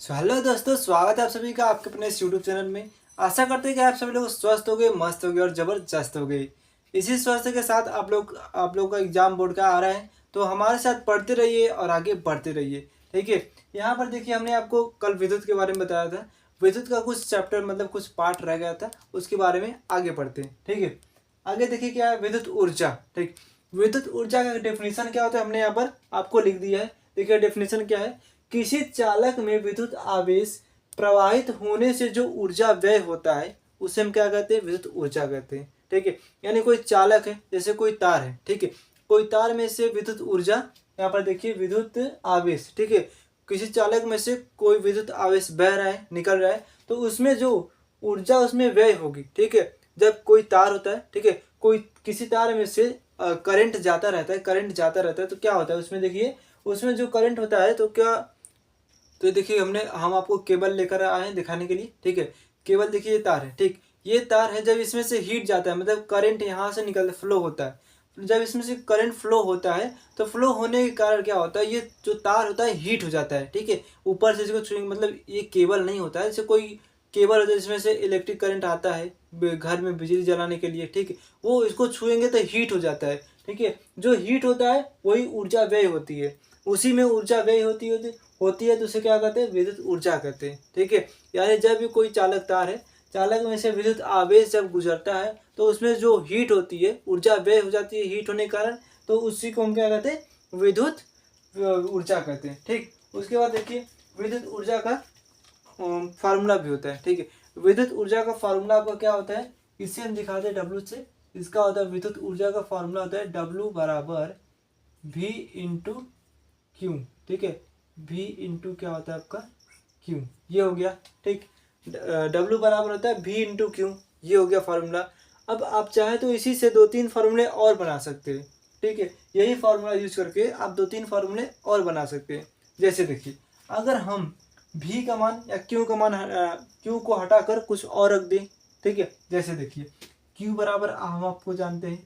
Hello दोस्तों, स्वागत है आप सभी का आपके अपने इस यूट्यूब चैनल में। आशा करते हैं कि आप सभी लोग स्वस्थ हो गए, मस्त हो गए और ज़बरदस्त हो गए। इसी स्वस्थ के साथ आप लोग का एग्जाम बोर्ड का आ रहा है, तो हमारे साथ पढ़ते रहिए और आगे बढ़ते रहिए। ठीक है। यहाँ पर देखिए, हमने आपको कल विद्युत के बारे में बताया था। विद्युत का कुछ चैप्टर मतलब कुछ पार्ट रह गया था, उसके बारे में आगे पढ़ते हैं। ठीक है। आगे देखिए क्या है, विद्युत ऊर्जा। ठीक। विद्युत ऊर्जा का डेफिनेशन क्या होता है, हमने यहाँ पर आपको लिख दिया है। देखिए डेफिनेशन क्या है। किसी चालक में विद्युत आवेश प्रवाहित होने से जो ऊर्जा व्यय होता है उसे हम क्या कहते हैं, विद्युत ऊर्जा कहते हैं। ठीक है। यानी कोई चालक है, जैसे कोई तार है। ठीक है। कोई तार में से विद्युत ऊर्जा, यहाँ पर देखिए विद्युत आवेश। ठीक है। किसी चालक में से कोई विद्युत आवेश बह रहा है, निकल रहा है, तो उसमें जो ऊर्जा उसमें व्यय होगी। ठीक है। जब कोई तार होता है, ठीक है, कोई किसी तार में से करंट जाता रहता है, तो क्या होता है उसमें, देखिए उसमें जो करंट होता है तो क्या, तो देखिए हम आपको केबल लेकर आए हैं दिखाने के लिए। ठीक है। केबल देखिए, ये तार है। ठीक। ये तार है, जब इसमें से हीट जाता है मतलब करंट यहाँ से निकल फ्लो होता है। जब इसमें से करंट फ्लो होता है तो फ्लो होने के कारण क्या होता है, ये जो तार होता है हीट हो जाता है। ठीक है। ऊपर से इसको छुएंगे, मतलब ये केबल नहीं होता है, जैसे कोई केबल होता है जिसमें से इलेक्ट्रिक करंट आता है घर में बिजली जलाने के लिए। ठीक है। वो इसको छुएंगे तो हीट हो जाता है। ठीक है। जो हीट होता है वही ऊर्जा व्यय होती है। उसी में ऊर्जा व्यय होती है तो उसे क्या कहते हैं, विद्युत ऊर्जा कहते हैं। ठीक है। यानी जब भी कोई चालक तार है, चालक में से विद्युत आवेश जब गुजरता है तो उसमें जो हीट होती है, ऊर्जा व्यय हो जाती है हीट होने के कारण, तो उसी को हम क्या कहते हैं, विद्युत ऊर्जा कहते हैं। ठीक। उसके बाद देखिए, विद्युत ऊर्जा का फार्मूला भी होता है। ठीक है। विद्युत ऊर्जा का फार्मूला आपका क्या होता है, इसे हम दिखाते हैं डब्ल्यू से। इसका होता है, विद्युत ऊर्जा का फार्मूला होता है डब्ल्यू बराबर V इंटू क्यू। ठीक है। V इंटू क्या होता है आपका, क्यू। ये हो गया। ठीक। W बराबर होता है V इंटू क्यू। ये हो गया फार्मूला। अब आप चाहे तो इसी से दो तीन फार्मूले और बना सकते हैं। ठीक है। यही फार्मूला यूज करके आप दो तीन फार्मूले और बना सकते हैं। जैसे देखिए, अगर हम V का मान या Q का मान, Q को हटाकर कुछ और रख दें। ठीक है। जैसे देखिए, Q बराबर हम आपको जानते हैं,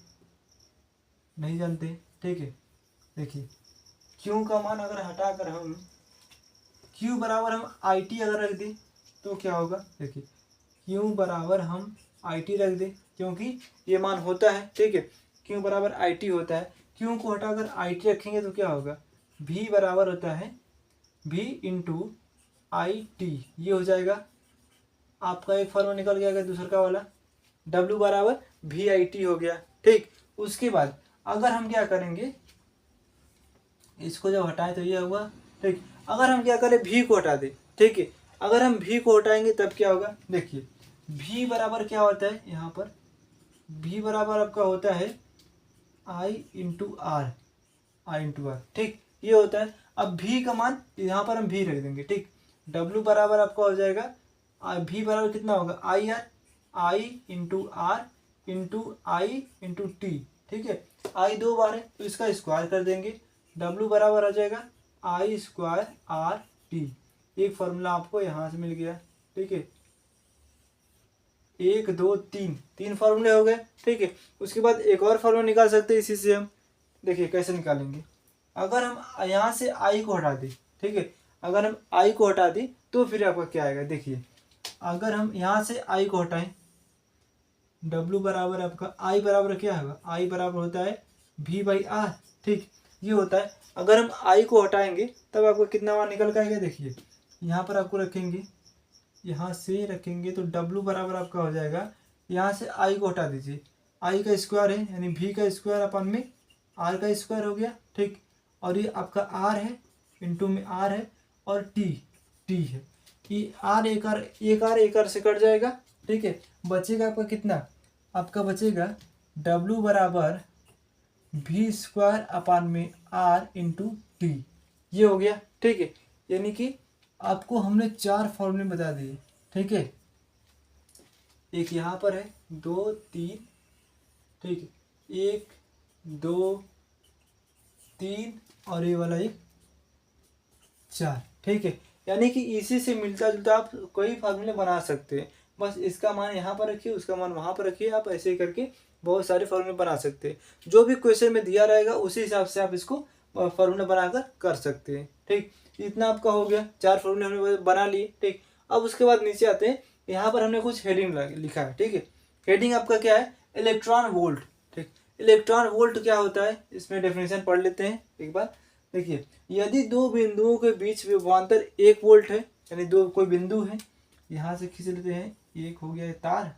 नहीं जानते। ठीक है। देखिए, क्यू का मान अगर हटाकर हम क्यू बराबर हम आई टी अगर रख दें तो क्या होगा, देखिए क्यू बराबर हम आई टी रख दें, क्योंकि ये मान होता है। ठीक है। क्यू बराबर आई टी होता है। क्यू को हटाकर आई टी रखेंगे तो क्या होगा, भी बराबर होता है भी इंटू आई टी। ये हो जाएगा आपका, एक फॉर्मूला निकल गया दूसरा का वाला, डब्ल्यू बराबर भी आई टी हो गया। ठीक। उसके बाद अगर हम क्या करेंगे, इसको जब हटाएं तो ये हुआ। ठीक। अगर हम क्या करें, भी को हटा दें। ठीक है। अगर हम भी को हटाएंगे तब क्या होगा, देखिए भी बराबर क्या होता है, यहाँ पर भी बराबर आपका होता है आई इंटू आर। ठीक। ये होता है। अब भी का मान यहाँ पर हम भी रख देंगे। ठीक। डब्ल्यू बराबर आपका हो जाएगा, भी बराबर कितना होगा, I R, I into R into I into T. ठीक है। आई दो बार है तो इसका स्क्वायर कर देंगे, डब्ल्यू बराबर आ जाएगा आई स्क्वायर आर टी। एक फॉर्मूला आपको यहाँ से मिल गया। ठीक है। एक दो तीन, तीन फार्मूले हो गए। ठीक है। उसके बाद एक और फार्मूला निकाल सकते हैं इसी से हम। देखिए कैसे निकालेंगे, अगर हम यहाँ से आई को हटा दें। ठीक है। अगर हम आई को हटा दें तो फिर आपका क्या आएगा, देखिए अगर हम यहाँ से आई को हटाएं, डब्ल्यू बराबर आपका आई बराबर क्या होगा, आई बराबर होता है भी बाई आर। ठीक। ये होता है। अगर हम आई को हटाएंगे तब आपको कितना मान निकल के आएगा, देखिए यहाँ पर आपको रखेंगे, यहाँ से रखेंगे तो डब्ल्यू बराबर आपका हो जाएगा, यहाँ से आई को हटा दीजिए, आई का स्क्वायर है यानी भी का स्क्वायर अपन में आर का स्क्वायर हो गया। ठीक। और ये आपका आर है, इंटू में आर है, और टी है। ये आर एक आर से कट जाएगा। ठीक है। बचेगा आपका कितना, आपका बचेगा डब्ल्यू बराबर भी स्क्वायर अपान में आर इंटू टी। ये हो गया। ठीक है। यानी कि आपको हमने चार फॉर्मूले बता दिए। ठीक है। एक यहाँ पर है, दो तीन। ठीक है। एक दो तीन और ये वाला एक चार। ठीक है। यानी कि इसी से मिलता जुलता आप कोई फार्मूले बना सकते हैं। बस इसका मान यहाँ पर रखिए, उसका मान वहाँ पर रखिए, आप ऐसे ही करके बहुत सारे फार्मूले बना सकते हैं। जो भी क्वेश्चन में दिया रहेगा उसी हिसाब से आप इसको फार्मूला बनाकर कर सकते हैं। ठीक। इतना आपका हो गया, 4 फॉर्मूले हमने बना लिए। ठीक, अब उसके बाद नीचे आते हैं, यहाँ पर हमने कुछ हेडिंग लिखा है। ठीक है, हेडिंग आपका क्या है, इलेक्ट्रॉन वोल्ट। ठीक, इलेक्ट्रॉन वोल्ट क्या होता है, इसमें डेफिनेशन पढ़ लेते हैं एक बार। देखिए, यदि दो बिंदुओं के बीच विभवांतर 1 वोल्ट है, यानी दो कोई बिंदु है, यहाँ से खींच लेते हैं, एक हो गया तार,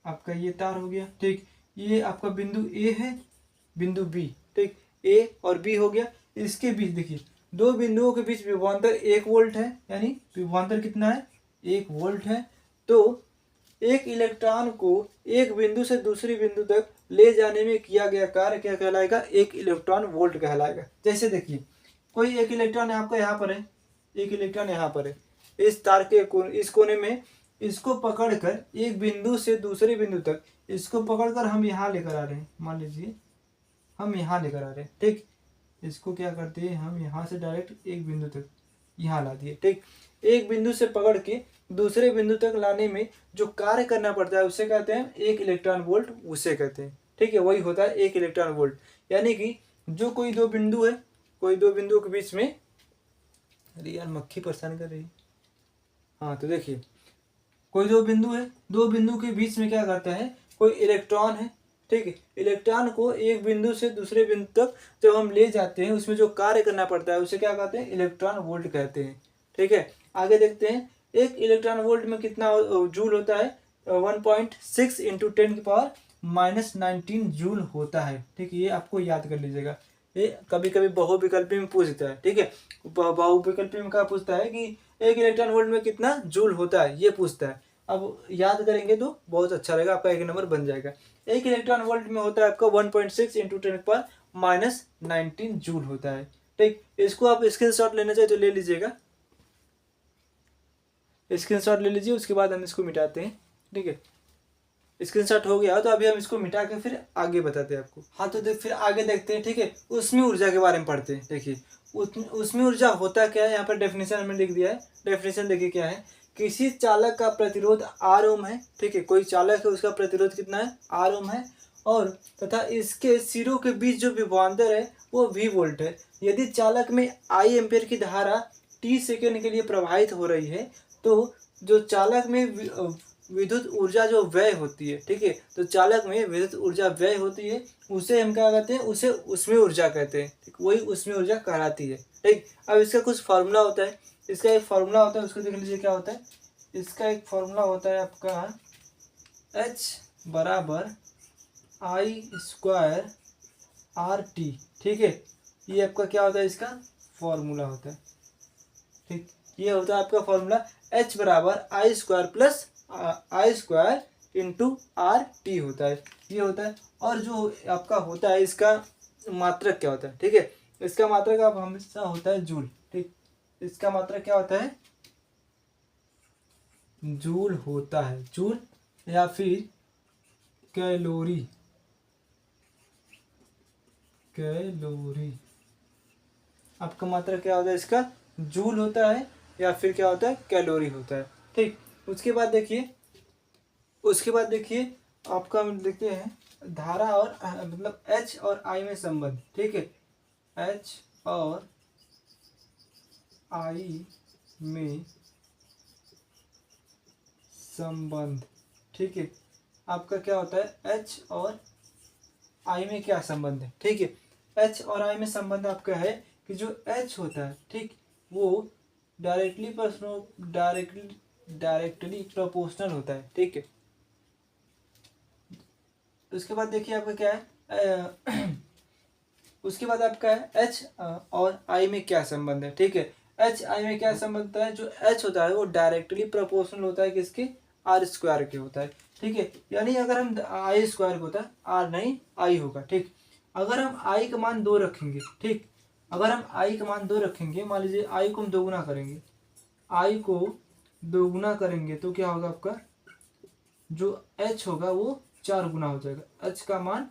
आपका ये तार हो गया। ठीक, ये आपका बिंदु ए है, बिंदु बी। ठीक, ए और बी हो गया। इसके बीच देखिए, दो बिंदुओं के बीच विभवांतर 1 वोल्ट है, यानी विभवांतर कितना है, 1 वोल्ट है। तो एक इलेक्ट्रॉन को एक बिंदु से दूसरी बिंदु तक ले जाने में किया गया कार्य क्या कहलाएगा, 1 इलेक्ट्रॉन वोल्ट कहलाएगा। जैसे देखिए, कोई एक इलेक्ट्रॉन आपका यहाँ पर है, एक इलेक्ट्रॉन यहाँ पर है, इस तार के इस कोने में, इसको पकड़कर एक बिंदु से दूसरे बिंदु तक, इसको पकड़कर हम यहाँ लेकर आ रहे हैं, मान लीजिए हम यहाँ लेकर आ रहे हैं। ठीक, इसको क्या करते हैं, हम यहाँ से डायरेक्ट एक बिंदु तक यहाँ ला दिए। ठीक, एक बिंदु से पकड़ के दूसरे बिंदु तक लाने में जो कार्य करना पड़ता है उसे कहते हैं 1 इलेक्ट्रॉन वोल्ट, उसे कहते हैं। ठीक है, वही होता है 1 इलेक्ट्रॉन वोल्ट। यानी कि जो कोई दो बिंदु है, कोई दो बिंदुओं के बीच में, अरे यार मक्खी परेशान कर रही है। हाँ, तो देखिए, कोई दो बिंदु है, दो बिंदु के बीच में क्या करता है, कोई इलेक्ट्रॉन है। ठीक है, इलेक्ट्रॉन को एक बिंदु से दूसरे बिंदु तक जब हम ले जाते हैं, उसमें जो कार्य करना पड़ता है उसे क्या कहते हैं, इलेक्ट्रॉन वोल्ट कहते हैं। ठीक है, आगे देखते हैं, एक इलेक्ट्रॉन वोल्ट में कितना जूल होता है, 1.6 इंटू 10⁻⁻19 जूल होता है। ठीक है, ये आपको याद कर लीजिएगा, ये कभी कभी बहुविकल्पी में पूछता है। ठीक है, बहुविकल्पी में क्या पूछता है कि 1 इलेक्ट्रॉन वोल्ट में कितना जूल होता है, ये पूछता है। अब याद करेंगे तो बहुत अच्छा रहेगा, आपका 1 नंबर बन जाएगा। 1 इलेक्ट्रॉन वोल्ट में होता है आपका 1.6 इंटू 10⁻⁻19 जूल होता है। ठीक, इसको आप स्क्रीनशॉट लेना चाहिए तो ले लीजिएगा, स्क्रीनशॉट ले लीजिए, उसके बाद हम इसको मिटाते हैं। ठीक है, स्क्रीनशॉट हो गया तो अभी हम इसको मिटा के फिर आगे बताते हैं आपको। हाँ, तो फिर आगे देखते हैं। ठीक है, उसमें ऊर्जा के बारे में पढ़ते हैं। देखिए, उसमें ऊर्जा होता क्या है, यहाँ पर डेफिनेशन हमने लिख दिया है। डेफिनेशन देखिए क्या है, किसी चालक का प्रतिरोध R ओम है। ठीक है, कोई चालक है, उसका प्रतिरोध कितना है, R ओम है, और तथा इसके सिरों के बीच जो विभवांतर है वो V वोल्ट है। यदि चालक में I एम्पियर की धारा t सेकेंड के लिए प्रवाहित हो रही है, तो जो चालक में विद्युत ऊर्जा जो व्यय होती है, ठीक है, तो चालक में विद्युत ऊर्जा व्यय होती है, उसे हम क्या कहते हैं, उसे उसमें ऊर्जा कहते हैं। ठीक, वही उसमें ऊर्जा कहलाती है। ठीक, अब इसका कुछ फार्मूला होता है, इसका एक फार्मूला होता है, उसको देख लीजिए क्या होता है। इसका एक फार्मूला होता है आपका H बराबर I² RT। ठीक है, ये आपका क्या होता है, इसका फॉर्मूला होता है। ठीक, ये होता है आपका फॉर्मूला, H बराबर I² plus I² into RT होता है, ये होता है। और जो आपका होता है, इसका मात्रक क्या होता है, ठीक है, इसका मात्रक आप हमेशा होता है जूल। ठीक, इसका मात्रक क्या होता है, जूल होता है, जूल या फिर कैलोरी, कैलोरी आपका मात्रक क्या होता है, इसका जूल होता है या फिर क्या होता है, कैलोरी होता है। ठीक, उसके बाद देखिए, आपका हम देखते हैं धारा और मतलब H और I में संबंध। ठीक है, H और I में संबंध। ठीक है, आपका क्या होता है, H और I में क्या संबंध है। ठीक है, H और I में संबंध आपका है कि जो H होता है, ठीक, वो डायरेक्टली प्रोपोर्शनल होता है। ठीक है, उसके बाद देखिए आपका क्या है, उसके बाद आपका है H और I में क्या संबंध है। ठीक है, H I में क्या संबंध है, जो H होता है वो डायरेक्टली प्रोपोर्शनल होता है किसके, R² के होता है। ठीक है, यानी अगर हम I² होता है, R नहीं I होगा। ठीक, अगर हम I का मान 2 रखेंगे, ठीक, अगर हम I का मान 2 रखेंगे, मान लीजिए I को हम दोगुना करेंगे, I को दोगुना करेंगे तो क्या होगा, आपका जो H होगा वो 4 गुना हो जाएगा। H का मान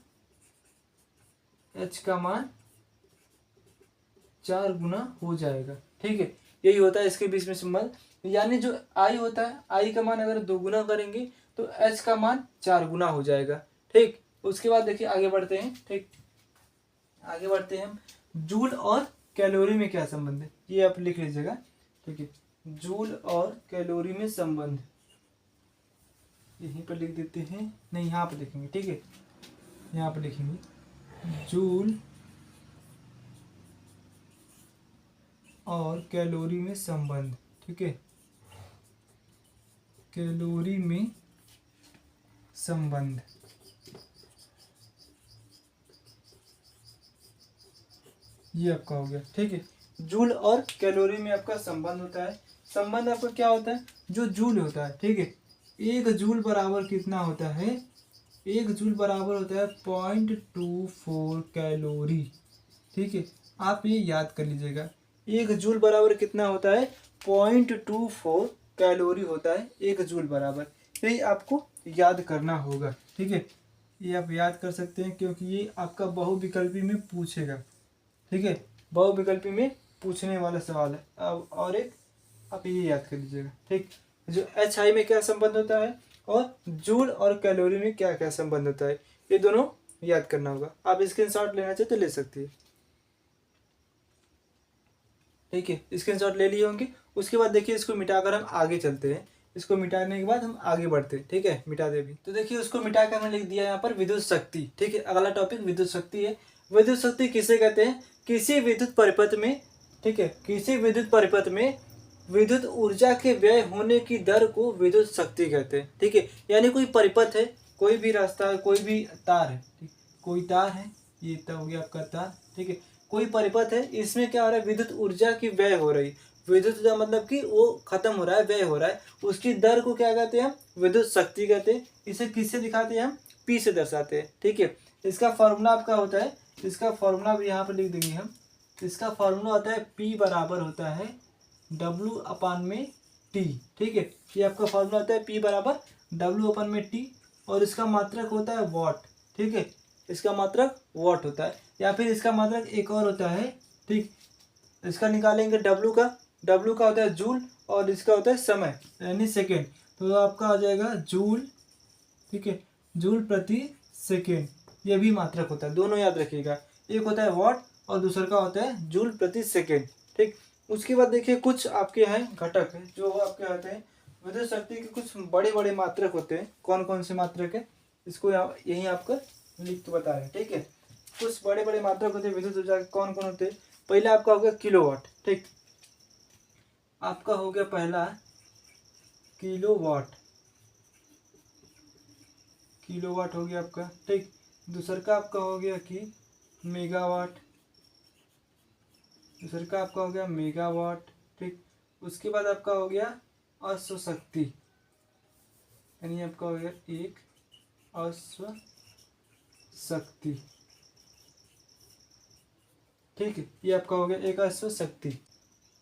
4 गुना हो जाएगा। ठीक है, यही होता है इसके बीच में संबंध। यानी जो I होता है, I का मान अगर 2 गुना करेंगे तो H का मान 4 गुना हो जाएगा। ठीक, उसके बाद देखिए आगे बढ़ते हैं। ठीक, आगे बढ़ते हैं हम जूल और कैलोरी में क्या संबंध है, ये आप लिख लीजिएगा। ठीक है, जूल और कैलोरी में संबंध यहीं पर लिख देते हैं, नहीं यहाँ पर लिखेंगे। ठीक है, यहाँ पर लिखेंगे जूल और कैलोरी में संबंध। ठीक है, कैलोरी में संबंध, ये आपका हो गया। ठीक है, जूल और कैलोरी में आपका संबंध होता है। संबंध आपका क्या होता है, जो जूल होता है। ठीक है, एक जूल बराबर कितना होता है, एक जूल बराबर होता है 0.24 कैलोरी। ठीक है, आप ये याद कर लीजिएगा, एक जूल बराबर कितना होता है, 0.24 कैलोरी होता है एक जूल बराबर। ये आपको याद करना होगा। ठीक है, ये आप याद कर सकते हैं क्योंकि ये आपका बहुविकल्पी में पूछेगा। ठीक है, बहुविकल्पी में पूछने वाला सवाल है। अब और एक आप ये याद कर लीजिएगा। ठीक, जो HI में क्या संबंध होता है और जूल और कैलोरी में क्या क्या संबंध होता है, ये दोनों याद करना होगा। आप स्क्रीनशॉट लेना चाहे तो ले सकती है। ठीक है, स्क्रीनशॉट ले लिए होंगे। उसके बाद देखिए इसको मिटाकर हम आगे चलते हैं। इसको मिटाने के बाद हम आगे बढ़ते हैं। ठीक है, मिटा दे भी तो देखिए उसको मिटाकर हमने लिख दिया यहाँ पर विद्युत शक्ति। ठीक है, अगला टॉपिक विद्युत शक्ति है। विद्युत शक्ति किसे कहते हैं, किसी विद्युत परिपथ में, ठीक है, किसी विद्युत परिपथ में विद्युत ऊर्जा के व्यय होने की दर को विद्युत शक्ति कहते हैं। ठीक है, यानी कोई परिपथ है, कोई भी रास्ता है, कोई भी तार है। ठीक, कोई तार है, ये तो हो गया आपका तार। ठीक है, कोई परिपथ है, इसमें क्या हो रहा है, विद्युत ऊर्जा की व्यय हो रही। विद्युत ऊर्जा मतलब कि वो खत्म हो रहा है, व्यय हो रहा है, उसकी दर को क्या कहते हैं, विद्युत शक्ति कहते हैं। इसे किससे दिखाते हैं, हम P से दर्शाते हैं। ठीक है, इसका फॉर्मूला आपका होता है, इसका फॉर्मूला भी यहाँ पर लिख देंगे हम। इसका फॉर्मूला होता है P बराबर होता है W/T। ठीक है, ये आपका फॉर्मूला होता है P बराबर W/T और इसका मात्रक होता है वॉट। ठीक है, इसका मात्रक वॉट होता है, या फिर इसका मात्रक एक और होता है। ठीक, इसका निकालेंगे W का होता है जूल और इसका होता है समय यानी सेकेंड, तो आपका आ जाएगा जूल। ठीक है, जूल प्रति सेकेंड, ये भी मात्रक होता है, दोनों याद रखिएगा। एक होता है वॉट और दूसरा का होता है जूल प्रति सेकेंड। ठीक, उसके बाद देखिए कुछ आपके हैं घटक है जो आपके होते हैं विद्युत शक्ति के, कुछ बड़े बड़े मात्रक होते हैं। कौन कौन से मात्रक है, इसको यहीं आपका लिख के बता रहे हैं। ठीक है, कुछ बड़े बड़े मात्रक होते हैं विद्युत ऊर्जा के, कौन कौन होते हैं। पहला आपका हो गया किलोवाट। ठीक, आपका हो गया पहला किलोवाट, किलोवाट हो गया आपका। ठीक, दूसरा का आपका हो गया कि मेगावाट, दूसरा का आपका हो गया मेगावाट। ठीक, उसके बाद आपका हो गया अश्व शक्ति, यानी आपका हो गया एक अश्व शक्ति। ठीक है, ये आपका हो गया एक अश्व शक्ति,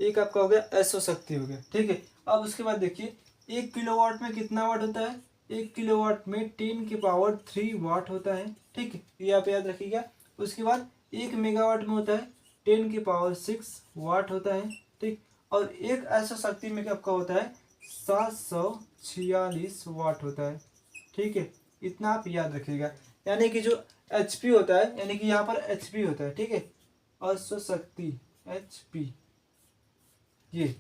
एक आपका हो गया अश्व शक्ति हो गया। ठीक है, अब उसके बाद देखिए 1 किलोवाट में कितना वाट होता है, 1 किलोवाट में 10⁻³ वाट होता है। ठीक है, ये आप याद रखिएगा। उसके बाद 1 मेगावाट में होता है 10⁻6 वाट होता है। ठीक, और एक अश्व शक्ति में आपका होता है 746 वाट होता है। ठीक है, इतना आप याद रखिएगा। यानी कि जो HP होता है, यानी कि यहाँ पर HP होता है। ठीक है, अश्व शक्ति HP, ये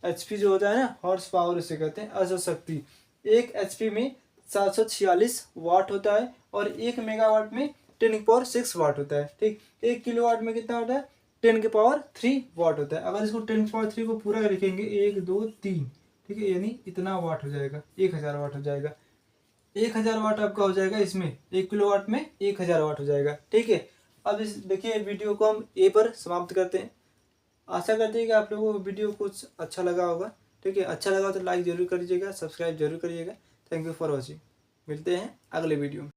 HP जो होता है ना, हॉर्स पावर उसे कहते हैं अश्व शक्ति। एक HP में 746 वाट होता है और 1 मेगावाट में 10⁻6 वाट होता है। ठीक, 1 किलोवाट में कितना होता है, 10⁻³ वाट होता है। अगर इसको 10⁻³ को पूरा लिखेंगे 1 2 3, ठीक है, यानी इतना वाट हो जाएगा, 1000 वाट हो जाएगा। 1000 वाट आपका हो जाएगा इसमें, 1 किलोवाट में 1000 वाट हो जाएगा। ठीक है, अब इस देखिए वीडियो को हम ए पर समाप्त करते हैं। आशा करते हैं कि आप लोगों को वीडियो कुछ अच्छा लगा होगा। ठीक है, अच्छा लगा तो लाइक जरूर करिएगा, सब्सक्राइब जरूर करिएगा। थैंक यू फॉर वॉचिंग, मिलते हैं अगले वीडियो में।